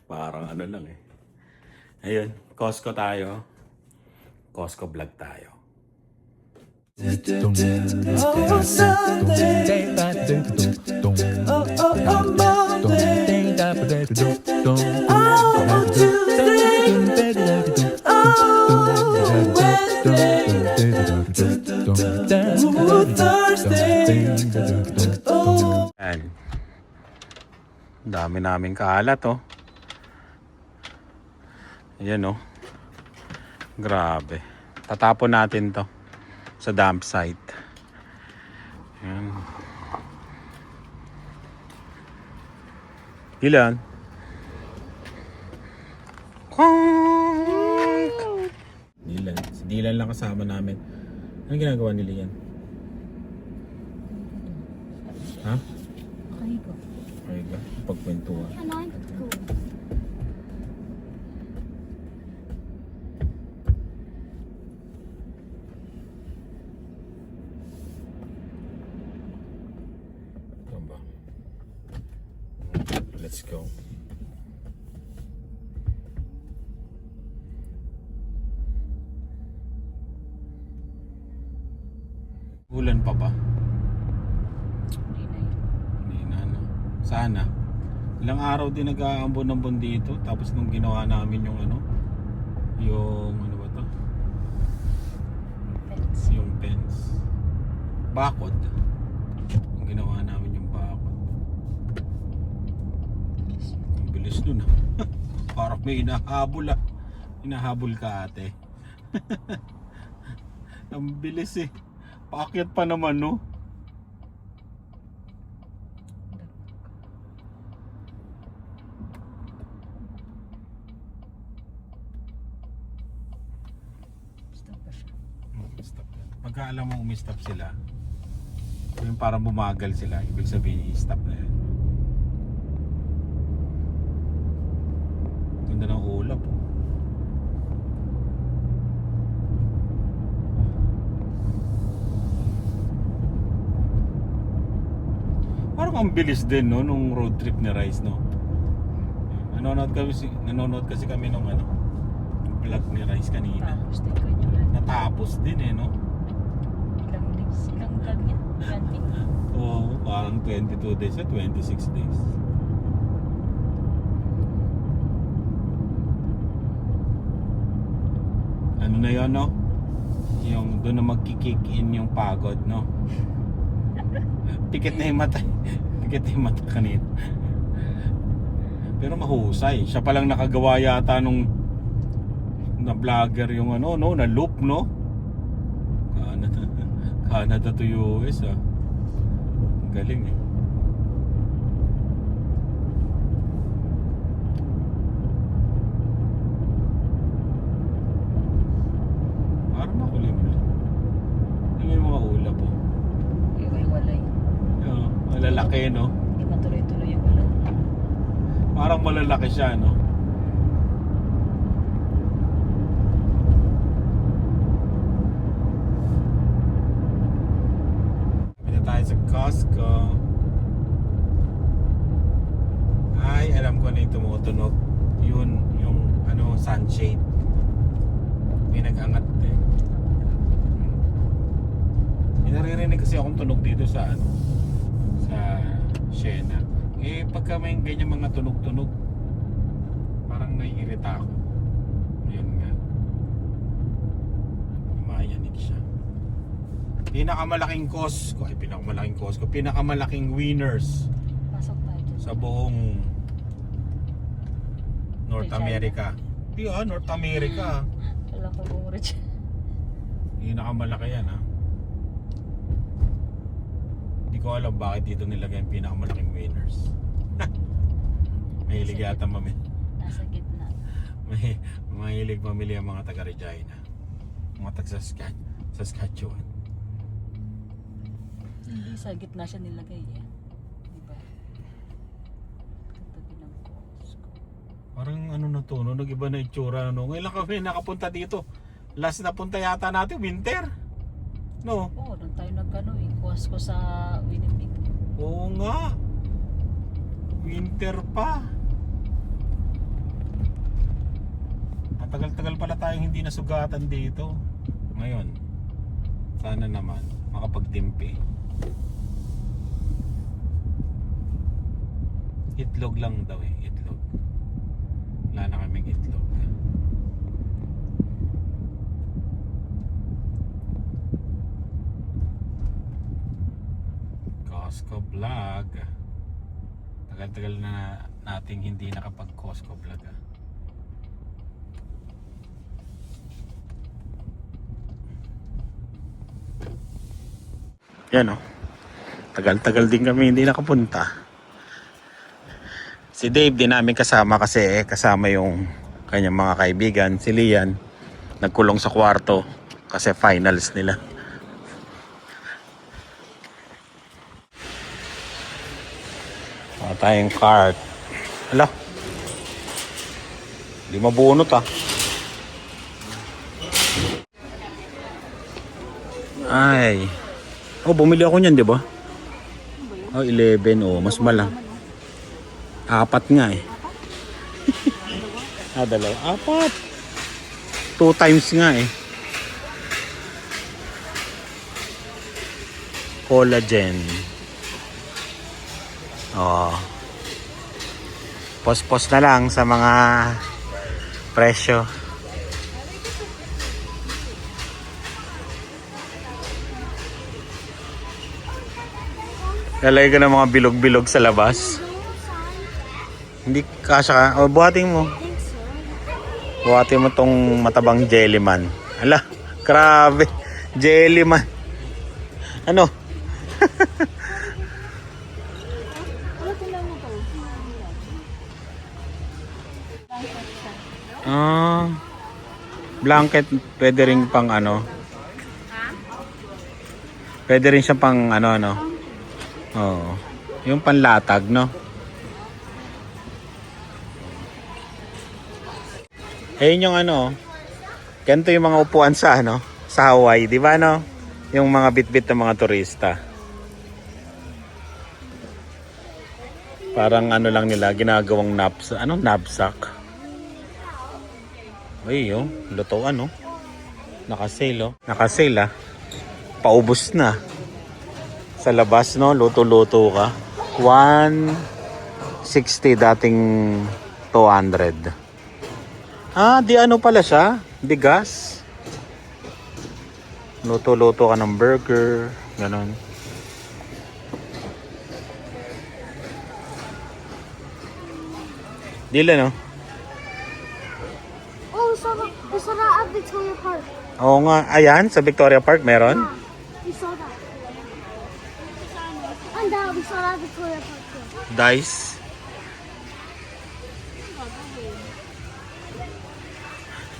Parang ano lang eh. Ayun, Costco tayo. Costco vlog tayo. Ayan. Dami naming kalat oh. Ayan oh. Grabe. Tatapon natin to sa dump site. Ayan. Ilan? Dilan. Si Dilan lang kasama namin. Anong ginagawa ni Lian? Ha? Kaigo. Okay ba? Pagkwentuhan. Ano ba? Let's go. Ulan pa ba? Hindi na yun. Hindi na, no? Sana. Ilang araw din nag-aambon-ambon dito. Tapos nung ginawa namin yung ano, yung ano ba to? Pets. Yung fence. Bakod. Nung ginawa namin yung bakod. Ang bilis nun ah. Parang may hinahabol ah. Hinahabol ka ate. Ang bilis eh. Paakyat pa naman no. Stop pa siya. Stop. Pagka alam mo umistop sila, yung parang bumagal sila, ibig sabihin i-stop na yan. Ganda ng ulap oh. Parang ang bilis din no nung road trip ni Rice no. Nanonood kasi kami nung ano vlog ni Rice kanina. Tapos din kanya yan. Natapos din eh no. Ilang days? Ilang vlog niya? 20? Oo, parang 22 days at 26 days. Ano na yun no? Yung doon na magki-kick in yung pagod no. Pikit na yung mata. Pikit na yung mata kanina. Pero mahusay. Siya palang nakagawa yata nung na vlogger yung ano no, na loop no. Canada to US ah. Galing eh. Parang makulimlim. Tingnan yung mga ulap oh. Iwalay. Oo, malalaki no. Hindi matuloy-tuloy yung ulan. Parang malalaki siya no. Pwede tayo sa Costco. Ay, alam ko na yung tumutunog. Yun, yung ano, sunshade. May nag-angat eh. May naririnig kasi akong tunog dito sa ano, sa Siena. Eh, pagka may ganyan mga tunog-tunog, parang naiirita ako. Yun nga. Mayanig siya. Pinakamalaking Costco, pinakamalaking Winners Pasok tayo dyan. sa buong North Regina. America. Di North America. Wala ko buong Regina. Pinakamalaki yan ha. Hindi ko alam bakit dito nilagay yung pinakamalaking Winners. Mahilig yata Nasa gitna. mahilig mamili ang mga taga Regina. Mga taga Saskatchewan. Hindi, sa gitna siya nilagay eh. Diba? Katabi ng Costco. Parang ano na to, no? Nag-iba na itsura. No? Ngayon lang kami nakapunta dito. Last na punta yata natin, winter. No? Oo, doon tayo nagkano eh. Costco sa Winnipeg. Oo nga. Winter pa. Matagal-tagal pala tayong hindi nasugatan dito. Ngayon, sana naman makapagtimpi. Itlog lang daw eh, itlog. Wala na kaming itlog. Costco vlog. Tagal-tagal na nating hindi nakapag Costco vlog ah. Yan oh. Tagal-tagal din kami hindi nakapunta. Si Dave din namin kasama kasi kasama yung kanyang mga kaibigan. Si Lian nagkulong sa kwarto kasi finals nila. Wala tayong cart. Hala. Di mabunot ah. Ay. Oh, bumili ako niyan, di ba? Oh, 11. Oh, mas malang. 4 nga eh. Dalawa. 4. 2 times nga eh. Collagen. Oh. Pos-pos na lang sa mga presyo. Lalagay ka ng mga bilog-bilog sa labas. Hindi kasya ka. O, buhatin mo. Buhatin mo tong matabang jellyman. Ala, grabe. Jellyman. Ano? Blanket. Pwede rin pang ano. Pwede rin siya pang ano. Oo. Yung panlatag, no? Ayun yung ano. Ganito yung mga upuan sa ano, sa Hawaii, di ba no? Yung mga bit-bit ng mga turista. Parang ano lang nila, ginagawang knapsack. Ay, oh, lutuan, no? Nakasale, oh. Nakasale, ah. Paubos na. Sa labas, no? Luto-luto ka. 160 dating 200. Ah, di ano pala siya? Di gas. Luto-luto ka ng burger. Ganon. Dila, no? Oh, we saw that at Victoria Park. Oo nga. Ayan, sa Victoria Park meron. We saw that. And we saw that at Victoria Park too. Dice.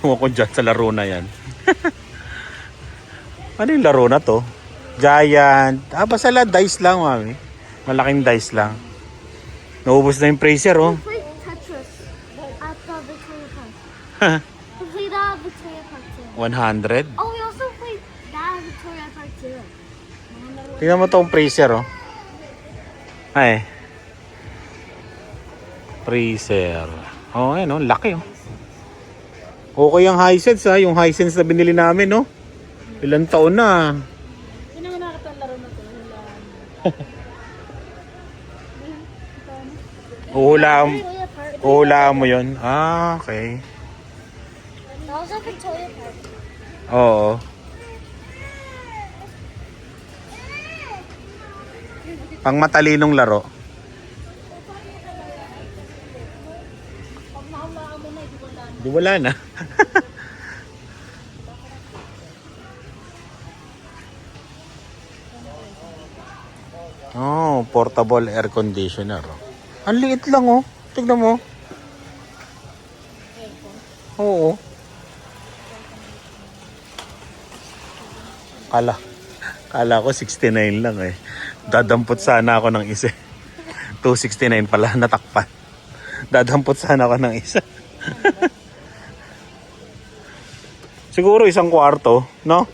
Huwag ko dyan sa laro na yan. Ano yung laro na to? Giant. Ah, basta lang dice lang, mami. Malaking dice lang. Naubos na yung Fraser, oh. We played Tetris at Victoria Park. We played that at Victoria Park too. 100. Oh, we also played that at Victoria Park too. Tingnan mo tong Fraser, oh. Ay. Fraser. Oh, ayun, oh. Laki, oh. Okay yung Hisense, ha. Yung Hisense na binili namin, no? Ilang taon na. Hindi naman nakakita laro na to. Uhulaan mo yun. Ah, okay. That was at Victoria Park. Oo. Pang matalinong laro. Di wala na. Oh, portable air conditioner. Ang liit lang, oh. Tignan mo. Oo. Kala ko 69 lang eh. Dadampot sana ako ng isa. 269 pala, natakpan. Dadampot sana ako ng isa. Siguro isang kwarto, no?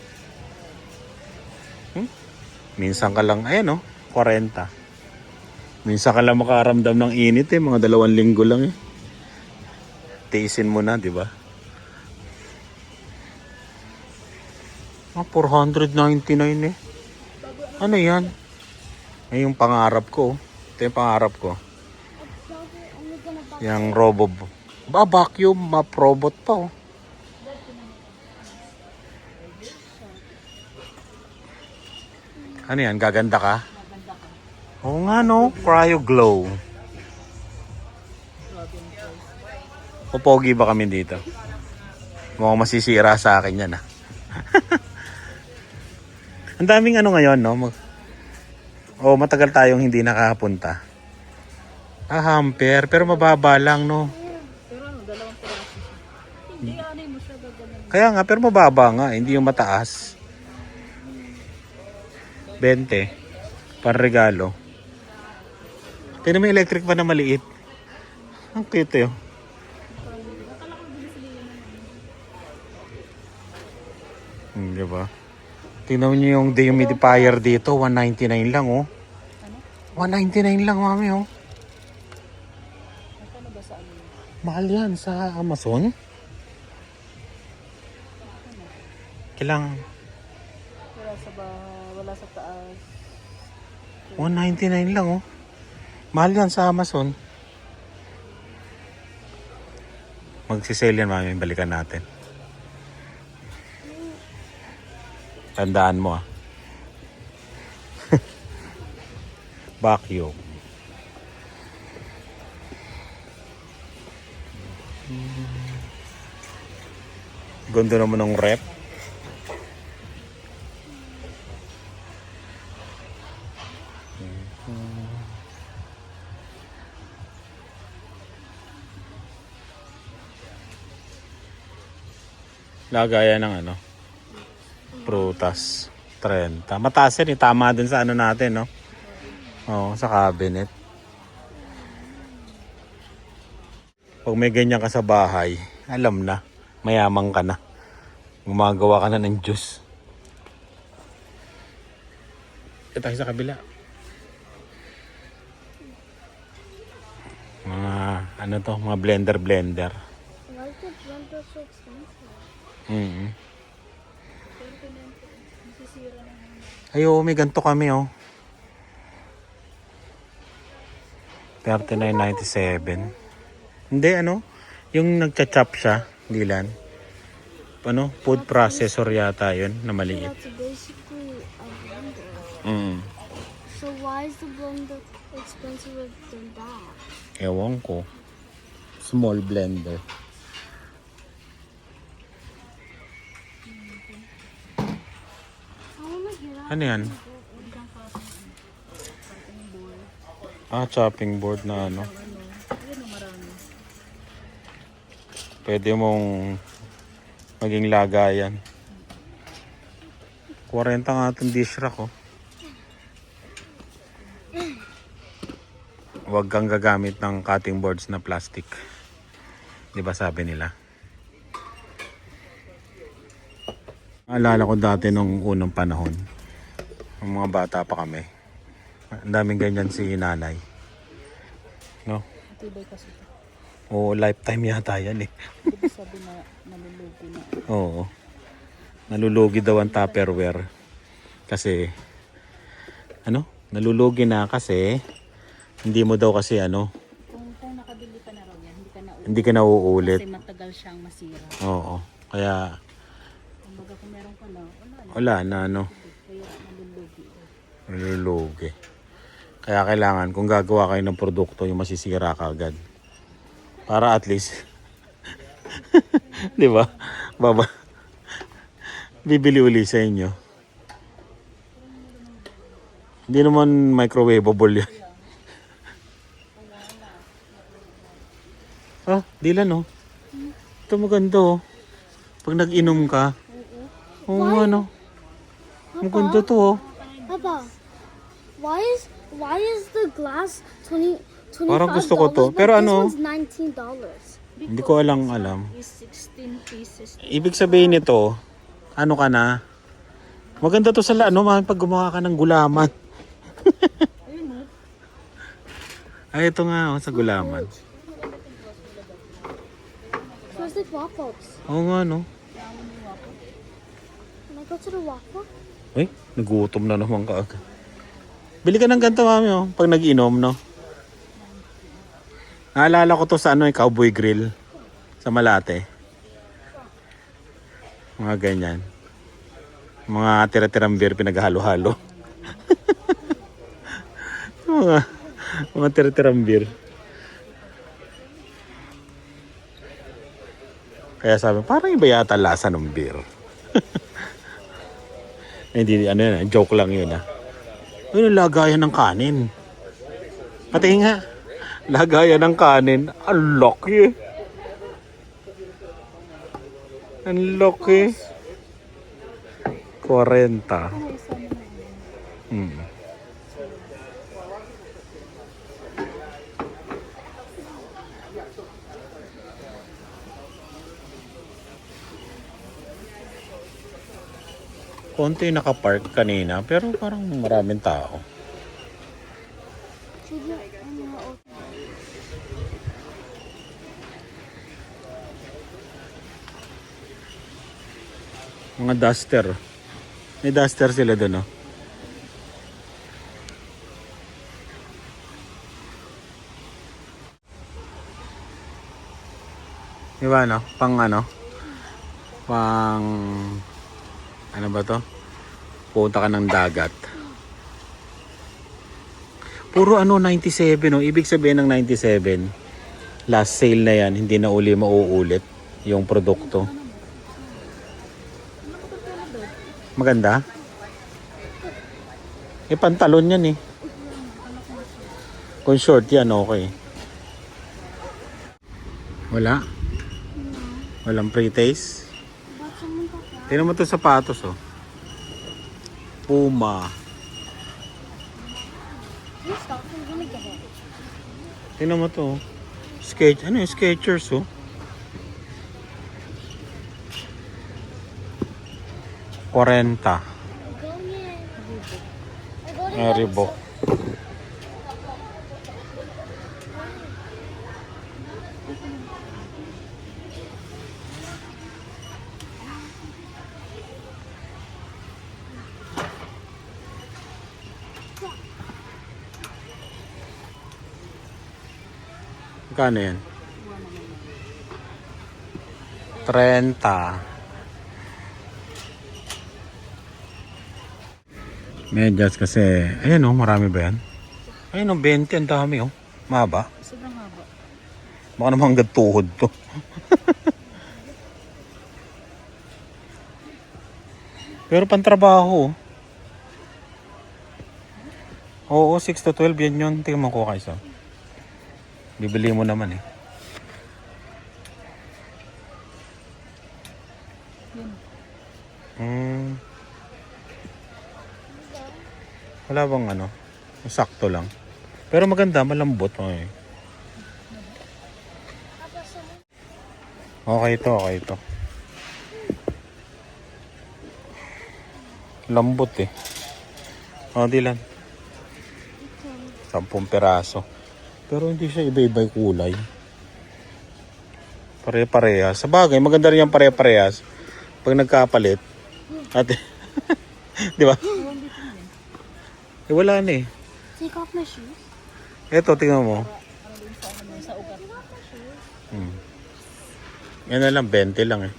Minsan ka lang, ayan, no? 40. Minsan ka lang makaramdam ng init eh, mga 2 linggo lang eh. Tiisin mo na, di ba? Ah, 499 eh. Ano yan? Ay, yung pangarap ko. Ito yung pangarap ko. Probably only gonna buy. Yung robo. Vacuum, map robot pa oh. Ano yan? Gaganda ka? Oo nga no. Cryo glow. Popogi ba kami dito? Mukhang masisira sa akin yan ah. Ang daming ano ngayon no? Matagal tayong hindi nakakapunta. Ah, hamper. Pero mababa lang no. Pero ano, 2 piraso siya. Hindi, ano mo siya gaganan. Kaya nga, pero mababa nga. Hindi yung mataas. 20. Panregalo. Tingnan mo yung electric fan na maliit. Ang cute yun. Diba? Tingnan nyo yung dehumidifier dito. 199 lang oh. 199 lang mami oh. Ano ba sa ano? Mahal yan sa Amazon. Kailangan. Wala sa taas. 199 lang oh. Mahal yan sa Amazon. Magsisale yan mami. Balikan natin. Tandaan mo ah. Vacuum. Ganda naman ng rep. Lagayan ng ano? Prutas. 30. Mataas yan eh. Tama dun sa ano natin, no? Oo, sa cabinet. Pag may ganyan ka sa bahay, alam na. Mayamang ka na. Gumagawa ka na ng juice. Ito tayo sa kabila. Mga, ano to? Mga blender. Why is the blender so expensive? Ay, oo, may ganito kami, oh. 39.97. Hindi, ano? Yung nagcha-chop siya, Dilan. Ano? Food processor yata yun, na maliit. That's basically a blender. So why is the blender expensive than that? Ewan ko. Small blender. I wanna get out. Ano yan? Ah, chopping board na ano. Pwede mong maging lagayan. 40 nga itong dish rack oh. Huwag kang gagamit ng cutting boards na plastic. Di ba sabi nila? Alala ko dati nung unang panahon. Nung mga bata pa kami. Ang daming ganyan si nanay. No? Matibay kasi ito. Oo, lifetime yata yan eh. Diba sabi na nalulugi na. Oo. Nalulugi daw ang Tupperware. Kasi, ano? Nalulugi na kasi, hindi mo daw kasi ano, Kung nakabili ka na raw yan, hindi ka na uulit. Kasi matagal siyang masira. Oo. Kaya, Kumbaga kung meron ka na, wala na ano, kaya nalulugi. nalulugi. Kaya kailangan, kung gagawa kayo ng produkto, yung masisira ka agad. Para at least, di ba? Bibili uli sa inyo. Hindi naman microwavable yan. Ah, Dilan oh. Ito maganda oh. Pag nag-inom ka. Oo nga no. Maganda to oh. Papa, why is the glass $25? Parang gusto ko to. but Pero this ano? one's $19. Hindi ko alam. Is 16 pieces. Ibig sabihin nito, ano ka na? Maganda to sa ano, pag gumawa ka ng gulaman. Ay, ito nga oh, sa gulaman. Smells like waffles. Oo nga no. Like go to the waffle? Uy, nagutom na naman ka agad. Bili ka ng ganito, mami, oh, pag nag-inom, no? Naalala ko to sa Cowboy Grill. Sa Malate. Mga ganyan. Mga tira-tirang beer pinaghalo-halo. mga tira-tirang beer. Kaya sabi, parang iba yata lasa ng beer. Hindi, joke lang yun, ha. Ayun, lagayan ng kanin. Pati nga, lagayan ng kanin. Ang laki. Ang laki. 40. Konti nakapark kanina, pero parang maraming tao. Sige, Mga duster. May duster sila doon, no? Diba, no? Pang ano ba to? Punta ka ng dagat. Puro 97, no? Ibig sabihin ng 97, last sale na yan, hindi na uli mauulit yung produkto. Maganda? Pantalon yan, eh. Kung short yan, okay. Wala? Walang pre-taste? Tingnan mo ito sapatos, oh. Puma. Tingnan mo ito, oh. Skechers, oh. 40. Reebok. Magkano yan? 30. Medyas kasi, ayan, oh, marami ba yan? Ayun, oh, 20, ang dami, oh. Mahaba. Sobrang haba. Baka naman hanggang tuhod to. Pero pantrabaho, oh. Oo, 6 to 12 yan yun. Tingnan mo ko kaysa. Bibili mo naman, eh. Wala bang sakto lang. Pero maganda, malambot. Okay. Okay ito. Lambot, eh. O, di lang. 10 peraso. Pero hindi siya iba-iba yung kulay. Pare-parehas. Sa bagay, maganda rin yung pare-parehas. Pag nagkapalit. At, di ba? Wala na, eh. Take off my shoes. Eto, tingnan mo. Sa ugat. Yan na lang, 20 lang, eh.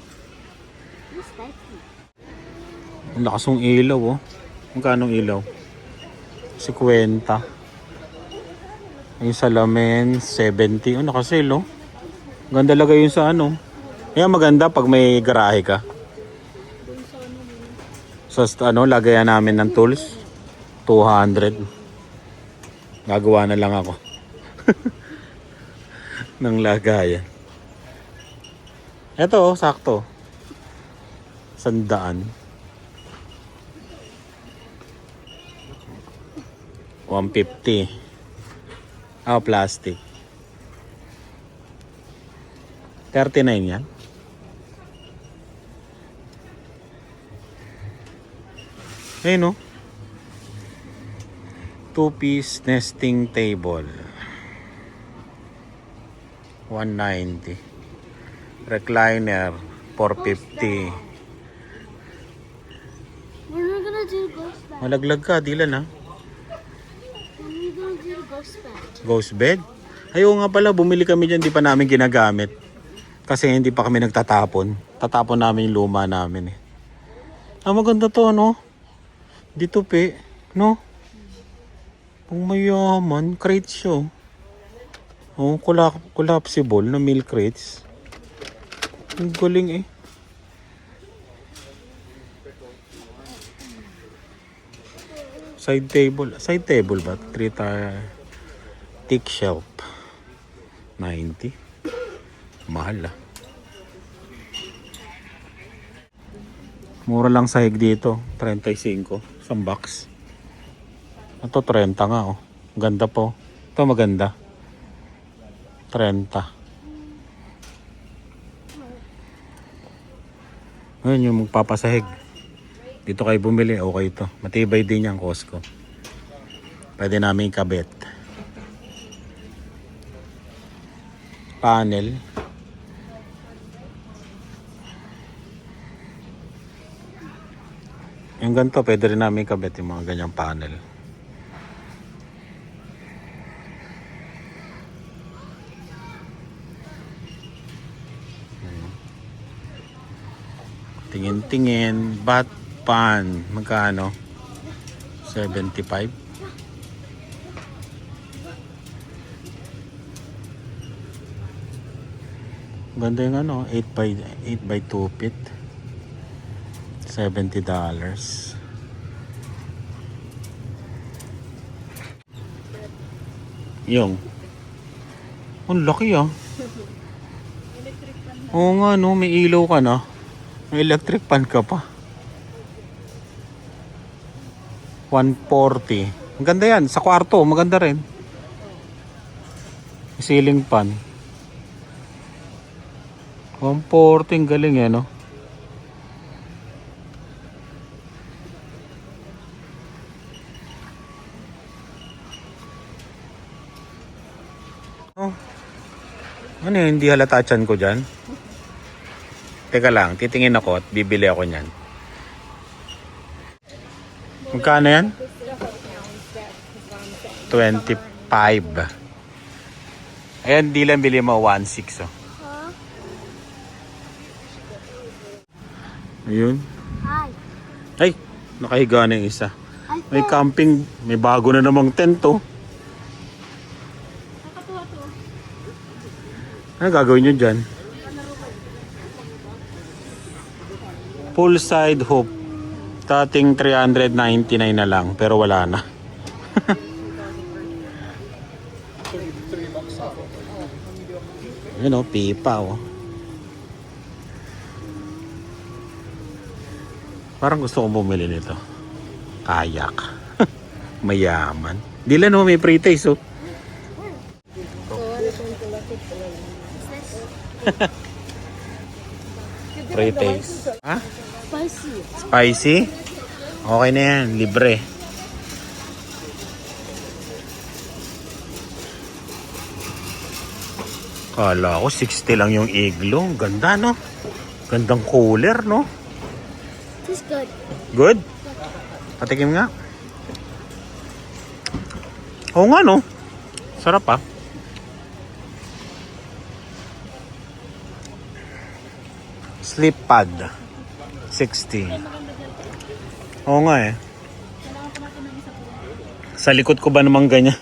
This spicy. Ang lakas ng ilaw, oh. Magkano ilaw? 50. Yung salamin, 70. Oh, nakasale, oh. Ganda lagay yun sa Kaya maganda pag may garahe ka. Sa lagayan namin ng tools. 200. Gagawa na lang ako. Ng lagayan. Ito, sakto. 100. 150. Plastic. 39 yan. Ayun, no? 2-piece nesting table. 190. Recliner 450. do the ghost bed? Malaglag ka, Dylan ha. When we gonna do the ghost bed? Ghost bed? Ayaw nga pala, bumili kami dyan, di pa namin ginagamit. Kasi hindi pa kami nagtatapon. Tatapon namin yung luma namin eh. Ah, maganda to, no? Dito, pe. No? Pang mayaman, crates siya. Oh, collapsible na milk crates. Ang galing eh. Side table ba? 3-tier thick shelf. 90. Mahal ah. Mura lang sahig dito. 35. Isang box. Ito 30 nga oh. Ganda po. Ito maganda. 30. Ngayon yung magpapasahig. Dito kayo bumili. Okay ito. Matibay din yung Costco. Pwede namin ikabit. Panel. Yung ganito, pwede rin namin ikabit yung mga ganyang panel. Tingin-tingin, bat pan, magkano? 75. Ganda yung ano, 8 by 2 feet. $70. Yung. Ang laki ah. Oo nga no, may ilaw ka na. May electric fan ka pa. 140. Ang ganda yan. Sa kwarto, maganda rin. Ceiling fan. 140. Ang galing eh, no? Oh. Ano yun? Hindi halata tiyan ko dyan? Teka lang, titingin ako at bibili ako niyan. Magkano yan? 25. Ayan, di lang bili mo 1.6 oh. Huh? Ayun. Hi. Ay, nakahiga na yung isa. I May fell. camping, may bago na namang tent oh. Nakatuwa to. Ano gagawin nyo dyan? Poolside hoop. Dating 399 na lang, pero wala na. Yun o, pipa o. Parang gusto kong bumili nito. Kayak. Mayaman. Di lang o, may pre-taste o. Pre-taste. Ha? Spicy. Spicy? Okay na yan, libre. Kala ko 60 lang yung iglo. Ganda no? Gandang cooler no? This is good. Good? Patikim nga. Oo nga no? Sarap ah. Sleep pad. 60. Oo nga eh. Sa likod ko ba namang ganyan?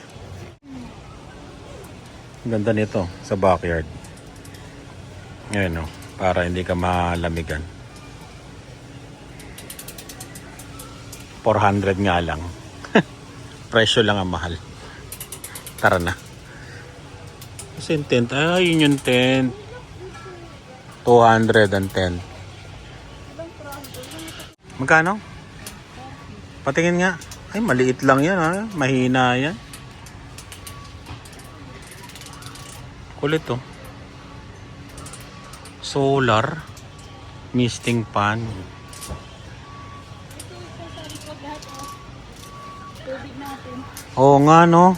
Ganda nito sa backyard. Ngayon o, para hindi ka malamigan. 400 nga lang. Presyo lang ang mahal. Tara na. Kasi yung tent, ay yun yung tent. 210. Magkano? Patingin nga. Ay, maliit lang yan ha. Mahina yan. Kulit to. Solar. Misting pan. Oo nga no.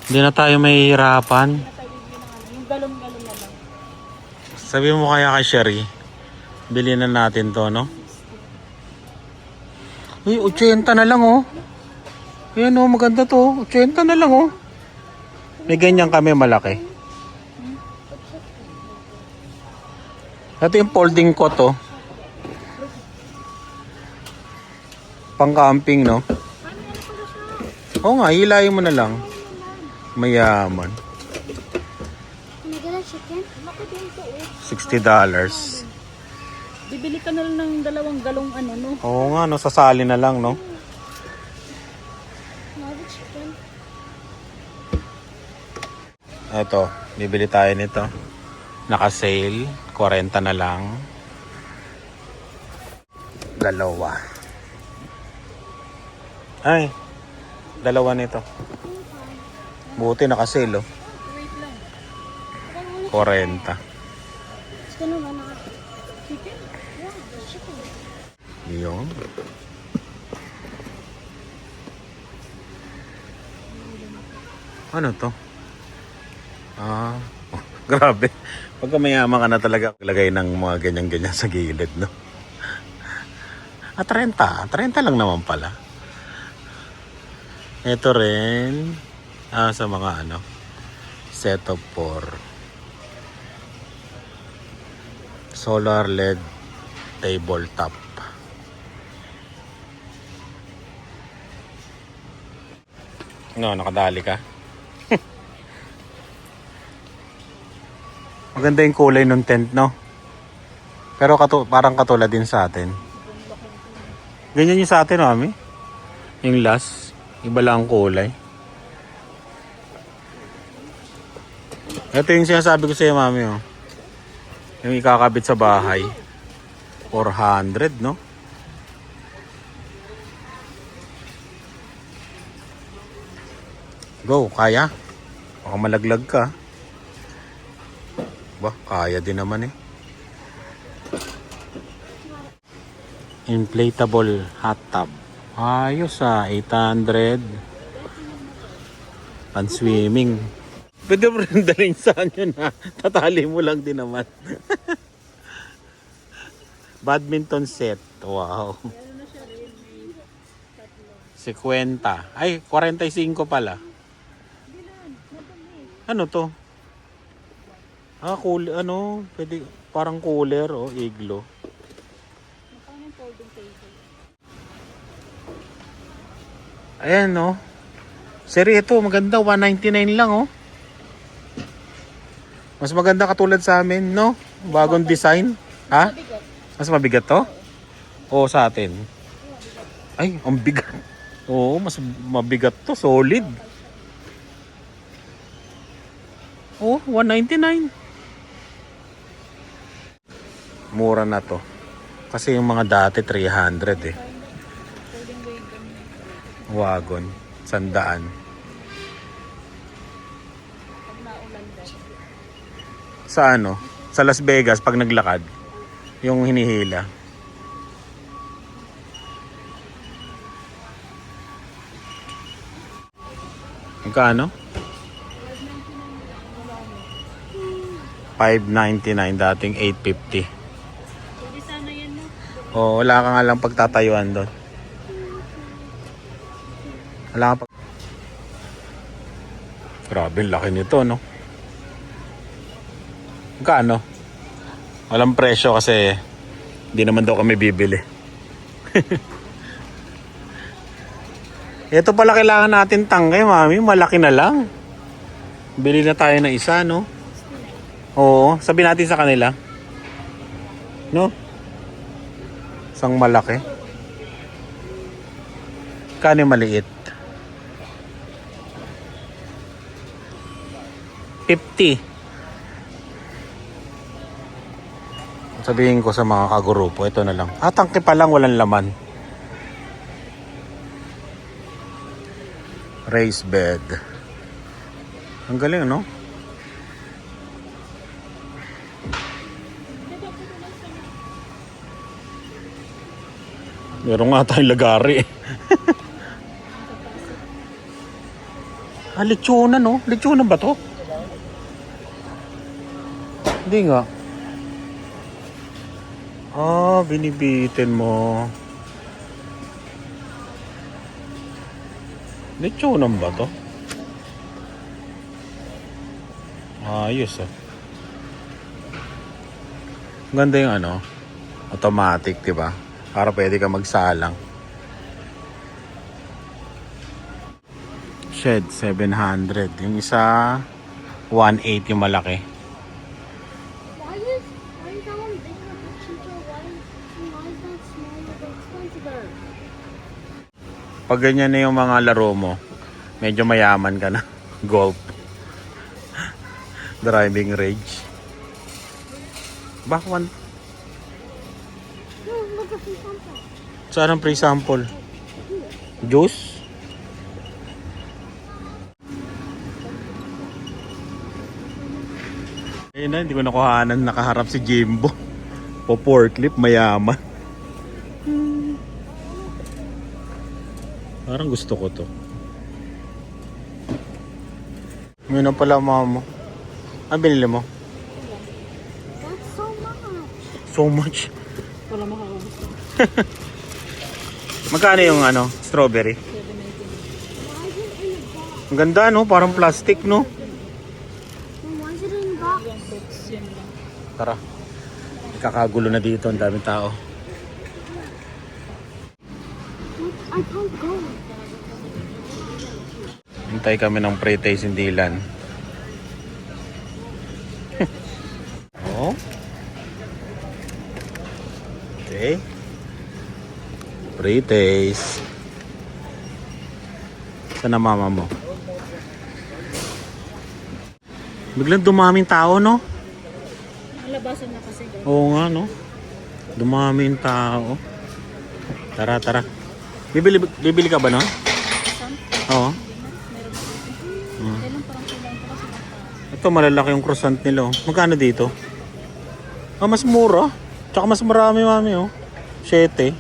Hindi na tayo mahihirapan. Yung galong-galong na lang. Sabi mo kaya kay Sherry, bilhin na natin to no? Uy, 80 na lang oh. Ayan oh, maganda to. 80 na lang oh. May ganyan kami malaki. Ito yung folding cot oh. Pang-camping no? Oo nga, hilayin mo na lang. Mayaman. Can I get a chicken? $60. Bibili ka na lang ng 2 galong ano, no? Oo nga, no, sasali na lang, no? Can I have a chicken? Ito, bibili tayo nito. Naka-sale, 40 na lang. 2. Ay, 2 nito. Buti naka-sale, oh. Wait lang. 40. It's gonna run out. Chicken? Yeah, there's chicken. Yun. Ano to? Ah, oh, grabe. Pagka mayaman ka na talaga, lagay ng mga ganyan-ganyan sa gilid, no? 30. 30 lang naman pala. Ito rin, sa mga ano, setup for solar LED tabletop. No, nakadali ka. Maganda yung kulay ng tent, no? Pero parang katulad din sa atin. Ganyan yung sa atin, mami. Yung last, iba lang ang kulay. Ito yung sinasabi ko sa'yo, mami, oh. Yung ikakabit sa bahay. 400, no? Go, kaya? Baka malaglag ka. Ba, kaya din naman eh. Inflatable hot tub. Ayos ah, 800. Pan swimming. Pwede mo rin dalhin saan yun ha. Tatali mo lang din naman. Badminton set. Wow. 50. Ay, 45 pala. Ano to? Ah, cool, ano, pwede, parang cooler o iglo. Ayan, no. Seri, ito, maganda, 199 lang, oh. Mas maganda katulad sa amin, no? Bagong design. Ha? Mas mabigat to? Oo, sa atin. Ay, ang bigat. Oo, mas mabigat to, solid. Oh, 199. Mura na to. Kasi yung mga dati 300 eh. Wagon, 100. Sa ano? Sa Las Vegas pag naglakad, yung hinihila. Magkano? $599 dating $850. Pwede sana yan, no? Oh, wala ka nga lang pagtatayuan doon. Wala ka pag... Grabe, laki nito, no? Magkano? Walang presyo kasi hindi naman daw kami bibili. Ito pala kailangan natin tangkay, mami. Malaki na lang. Bili na tayo ng isa, no? Oo, sabi natin sa kanila. No? Isang malaki. Kani maliit. 50. Sabihin ko sa mga kagrupo, ito na lang. Tangke pa lang, walang laman. Raised bed. Ang galing, no? Meron nga tayong lagari. Lechonan, no? Lechonan ba to? Hindi nga. Binibitin mo. Lechonan ba to? Ayos ah. Ganda yung ano, automatic, diba? Para pwede ka magsalang. Shed, 700. Yung isa, 1.8 yung malaki. Why is that one bigger but cheaper? Why is that smaller but expensive? Pag ganyan na yung mga laro mo, medyo mayaman ka na. Golf. Driving range. Bakwan. No, look at the sample. Saan ang free sample? Juice? Ayun na, hindi ko nakuhanan nakaharap si Jimbo. Po forklift, mayaman. Parang gusto ko to. Ngayon na pala mama mo. Ano binili mo? That's so much. So much. Wala makaubos na. Magkano yung ano, strawberry? 7.19. Why is it in a box? Ang ganda no, parang plastic no. Then why is it in a box? Yung box, yun lang. Tara. Kakagulo na dito, ang daming tao. I can't go. Hintay kami ng pre-taste in Dylan. Oh. Okay. Pre-taste. Saan na mama mo? Biglang dumaming tao, no? Nalabasan na kasi. Oo nga, no? Dumaming tao. Tara, tara. Bibili ka ba, no? Oo. Kailan parang kailangan ko kasi mata. Ito, malalaki yung croissant nila. Oh. Magkano dito? Mas mura. Tsaka mas marami, mami, oh. 7.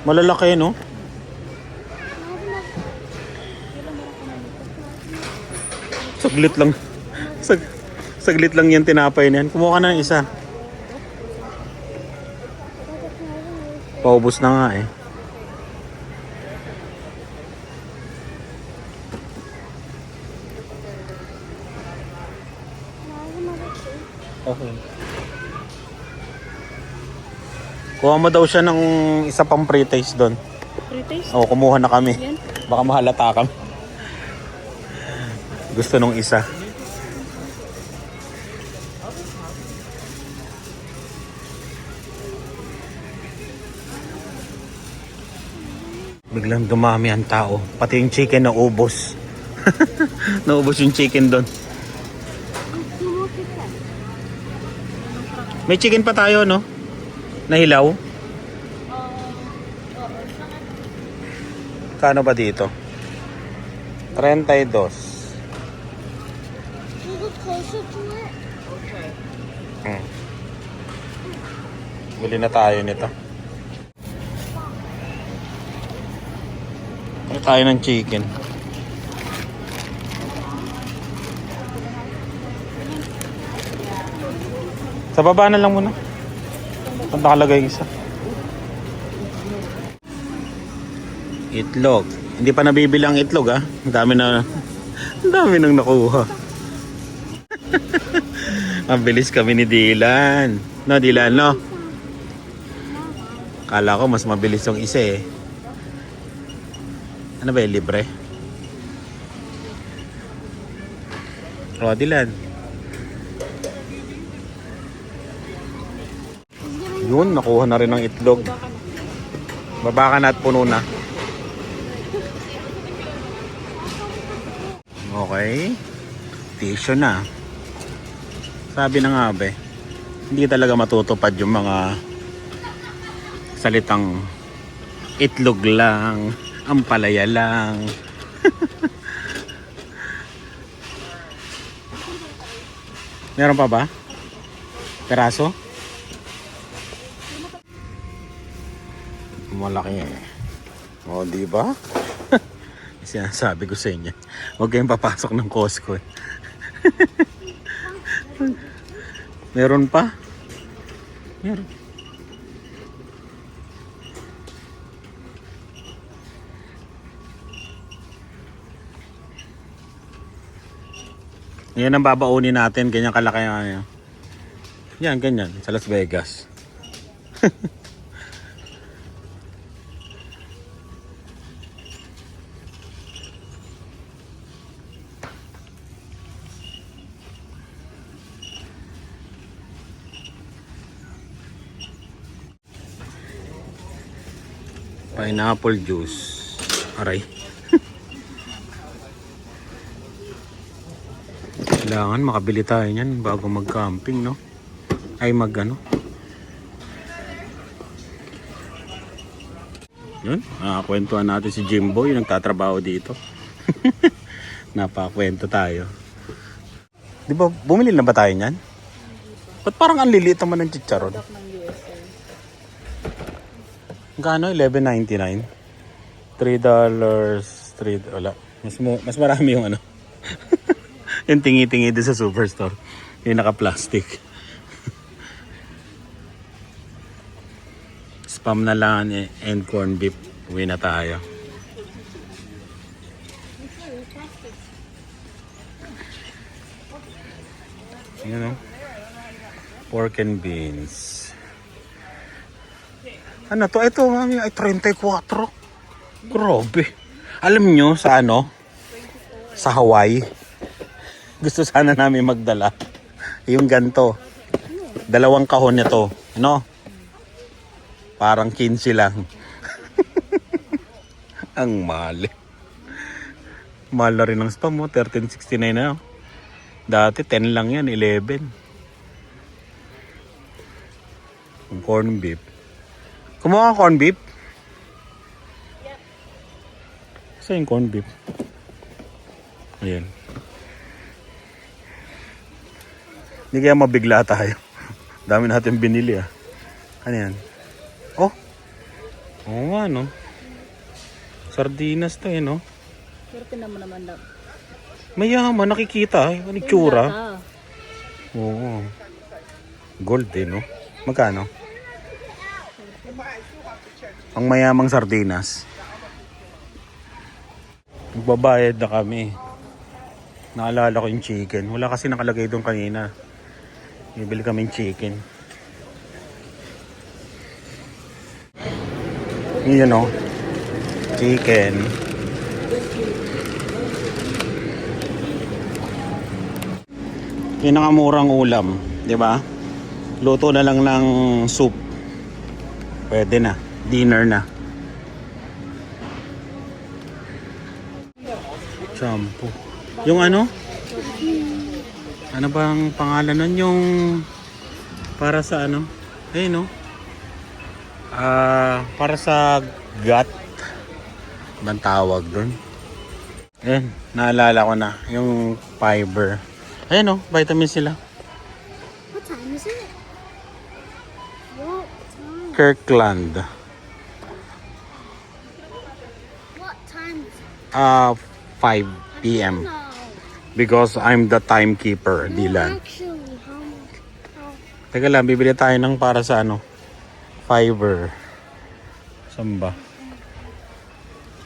Malalaki, no? Saglit lang. Saglit lang yan tinapay na yan. Kumuha ka na ng isa. Paubos na nga, eh. Okay. Kuha mo daw siya ng isa pang pre-taste doon. Pre-taste? Oo, kumuha na kami. Yan. Baka mahalata kami. Gusto nung isa. Biglang dumami ang tao. Pati yung chicken naubos. Naubos yung chicken doon. May chicken pa tayo, no? Nahilaw? Kano ba dito? 32. You look closer to it. Bili na tayo nito. Bili tayo ng chicken. Sa baba na lang muna. Saan nakalagay yung isa? Itlog. Hindi pa nabibili ang itlog, ah. Ang dami nang nakuha. Mabilis kami ni Dylan. No, Dylan, no? Kala ko mas mabilis yung isa, eh. Ano ba yung libre? O, Dylan. Yun, nakuha na rin ng itlog. Baba ka na at puno na. Okay. Tissue na. Sabi na nga be, hindi talaga matutupad yung mga salitang itlog lang, ampalaya lang. Meron pa ba? Peraso? Malaki eh. O, di ba? Sinasabi ko sa inyo. Huwag kayong papasok ng Costco. Meron pa? Meron. Yan ang babaunin natin. Ganyan kalaki ang ano. Yan, ganyan. Sa Las Vegas. Pineapple juice. Aray. Kailangan makabili tayo niyan bago mag-camping, no? Ay mag-ano. Yun, kwentuhan natin si Jimbo, yung nagtatrabaho dito. Napakwento tayo. Di ba, bumili na ba tayo niyan? Ba't parang ang liliit naman ng chicharon? Gano? $11.99. $3. Wala. Mas marami yung ano. Yung tingi-tingi din sa superstore. Yung naka-plastic. Spam na lang and corn beef. Uwi na tayo. Ayan o. Pork and beans. Ano to? Ito mami ay 34. Grabe. Alam nyo sa ano? Sa Hawaii. Gusto sana namin magdala. Yung ganto. 2 kahon nito. No? Parang 15 lang. Ang mahal. Mahal na rin ang spam mo. 13.69 na. Dati 10 lang yan. 11. Yung corn beef. Kumuha ka corn beef? Yep. Saan yung corn beef? Ayan. Hindi kaya mabigla tayo. Dami natin binili ah. Ano yan? Oh! Oo nga no. Sardinas to eh no. Pero naman daw. Mayaman, nakikita eh. Ano itsura? Oo. Gold eh no. Magkano? Ang mayamang sardinas. Magbabayad na kami. Naalala ko yung chicken. Wala kasi nakalagay doon kanina. Bibili kaming chicken. Yun o. Chicken. Pinakamurang ulam. Diba? Luto na lang ng soup. Pwede na. Dinner na. Shampoo. Yung ano? Ano bang pangalan nun? Yung para sa ano? Eh no? Para sa gut. Bang tawag dun? Eh, naalala ko na. Yung fiber. Ayan o, vitamin sila. What time is it? What time? Kirkland. What time is it? 5 p.m. No. Because I'm the timekeeper, No, Dylan. actually, how much? Teka lang, bibili tayo ng para sa ano? Fiber. Saan ba?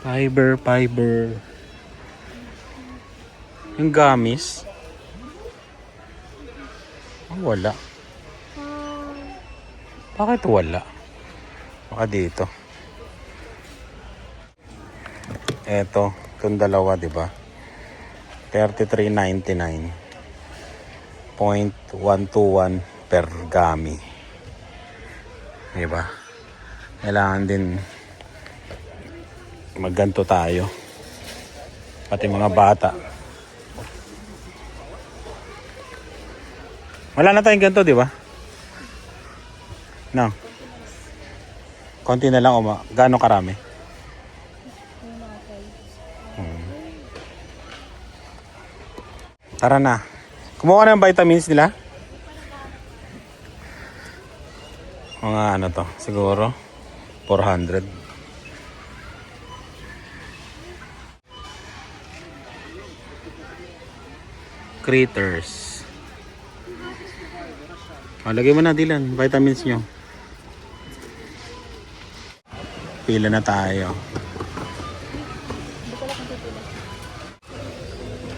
Fiber. Yung gamis. Oh, wala. Bakit wala? Baka dito. Eto, itong dalawa, di ba? 33.99. 0.121 per gami. Di ba? Kailangan din magganto tayo. Pati mga bata. Wala na tayong ganto, di ba? No. Konti na lang o gaano karami? Tara na. Kumuha na ng vitamins nila? Mga ano to, siguro 400. Critters. Lagay mo na Dylan, vitamins nyo. Pila na tayo.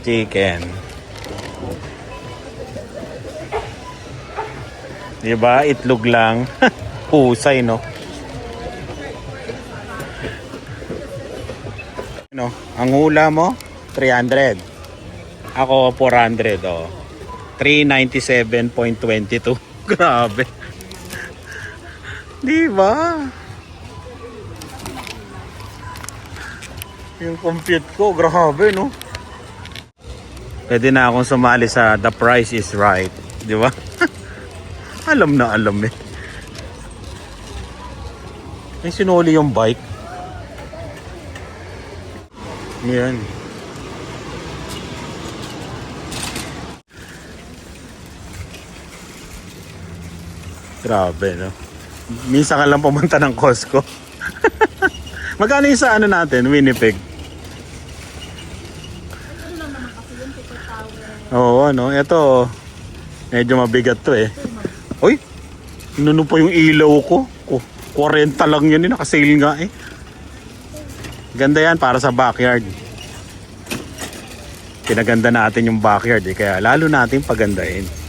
Chicken. Diba? Itlog lang. Husay, no? No, ang hula mo 300. Ako 400, oh. 397.22. Grabe. Di ba? Yung compute ko, grabe, no? Pwede na akong sumali sa The Price is Right, di ba? Alam na alam eh. May sinuli yung bike. Yan. Grabe, no? Minsan ka lang pumunta ng Costco. Magkano yung sa ano natin, Winnipeg? Oo, ano? Ito, medyo mabigat to eh. Uy, inuno pa yung ilaw ko. 40 lang yun, nakasale nga eh. Ganda yan para sa backyard. Pinaganda natin yung backyard eh, kaya lalo natin pagandahin.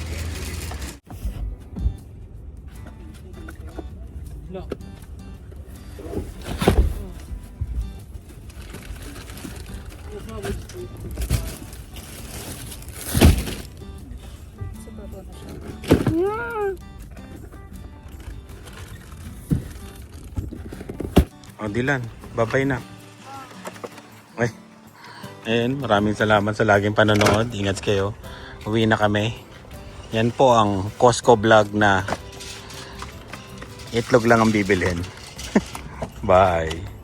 O Dylan, babay na. Okay. Ayun, maraming salamat sa laging panonood. Ingat kayo. Uwi na kami. Yan po ang Costco vlog na itlog lang ang bibilhin. Bye.